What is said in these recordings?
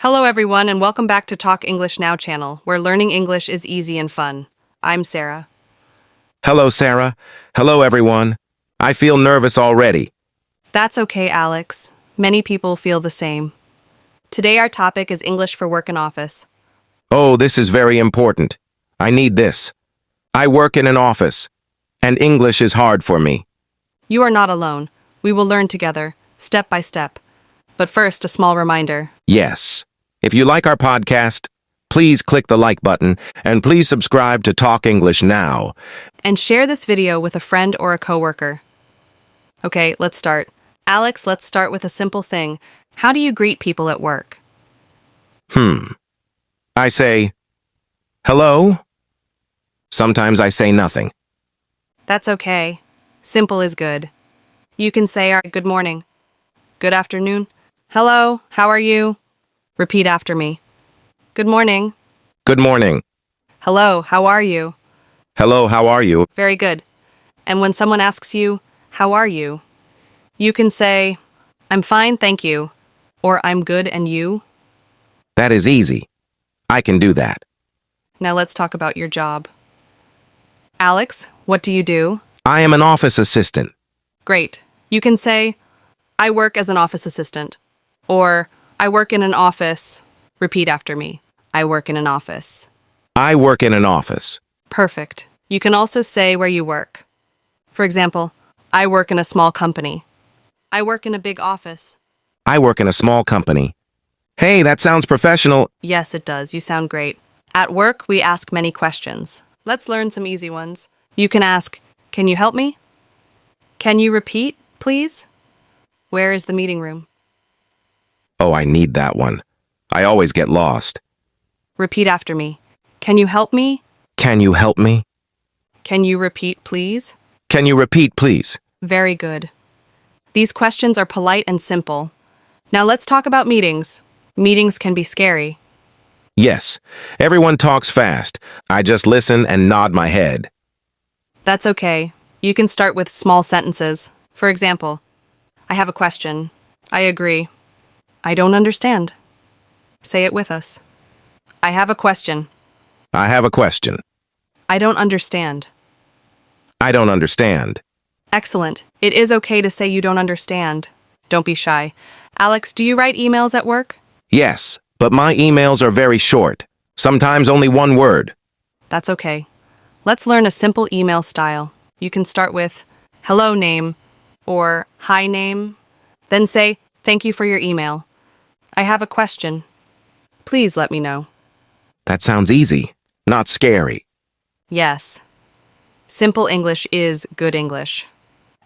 Hello, everyone, and welcome back to Talk English Now channel, where learning English is easy and fun. I'm Sarah. Hello, Sarah. Hello, everyone. I feel nervous already. That's okay, Alex. Many people feel the same. Today, our topic is English for work and office. Oh, this is very important. I need this. I work in an office, and English is hard for me. You are not alone. We will learn together, step by step. But first, a small reminder. Yes. If you like our podcast, please click the like button, and please subscribe to Talk English Now. And share this video with a friend or a coworker. Okay, let's start. Alex, let's start with a simple thing. How do you greet people at work? I say, hello. Sometimes I say nothing. That's okay. Simple is good. You can say good morning, good afternoon, hello, how are you? Repeat after me. Good morning. Good morning. Hello, how are you? Hello, how are you? Very good. And when someone asks you, how are you? You can say, I'm fine, thank you. Or I'm good, and you? That is easy. I can do that. Now let's talk about your job. Alex, what do you do? I am an office assistant. Great. You can say, I work as an office assistant. Or, I work in an office. Repeat after me. I work in an office. I work in an office. Perfect. You can also say where you work. For example, I work in a small company. I work in a big office. I work in a small company. Hey, that sounds professional. Yes, it does. You sound great. At work, we ask many questions. Let's learn some easy ones. You can ask, can you help me? Can you repeat, please? Where is the meeting room? Oh, I need that one. I always get lost. Repeat after me. Can you help me? Can you help me? Can you repeat, please? Can you repeat, please? Very good. These questions are polite and simple. Now let's talk about meetings. Meetings can be scary. Yes, everyone talks fast. I just listen and nod my head. That's okay. You can start with small sentences. For example, I have a question. I agree. I don't understand. Say it with us. I have a question. I have a question. I don't understand. I don't understand. Excellent. It is okay to say you don't understand. Don't be shy. Alex, do you write emails at work? Yes, but my emails are very short. Sometimes only one word. That's okay. Let's learn a simple email style. You can start with hello name or hi name. Then say thank you for your email. I have a question. Please let me know. That sounds easy, not scary. Yes. Simple English is good English.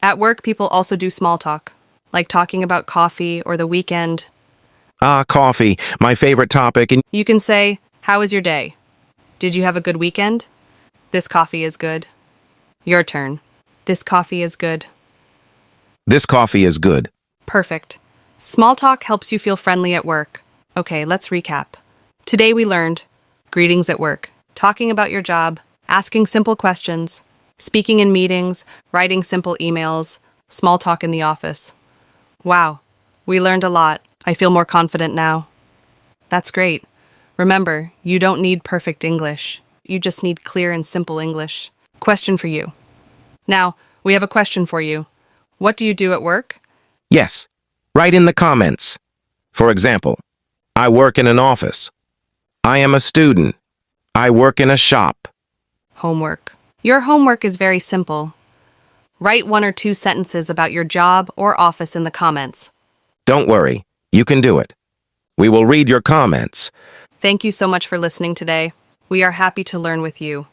At work, people also do small talk, like talking about coffee or the weekend. Ah, coffee, my favorite topic. And You can say, how was your day? Did you have a good weekend? This coffee is good. Your turn. This coffee is good. this coffee is good. Perfect. Small talk helps you feel friendly at work. Okay, let's recap. Today we learned greetings at work, talking about your job, asking simple questions, speaking in meetings, writing simple emails, small talk in the office. Wow, we learned a lot. I feel more confident now. That's great. Remember, you don't need perfect English. You just need clear and simple English. Question for you. Now, we have a question for you. What do you do at work? Yes, write in the comments. For example, I work in an office. I am a student. I work in a shop. Homework. Your homework is very simple. Write 1 or 2 sentences about your job or office in the comments. Don't worry, you can do it. We will read your comments. Thank you so much for listening today. We are happy to learn with you.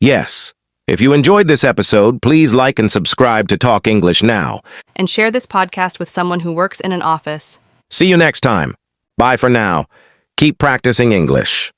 Yes. If you enjoyed this episode, please like and subscribe to Talk English Now. And share this podcast with someone who works in an office. See you next time. Bye for now. Keep practicing English.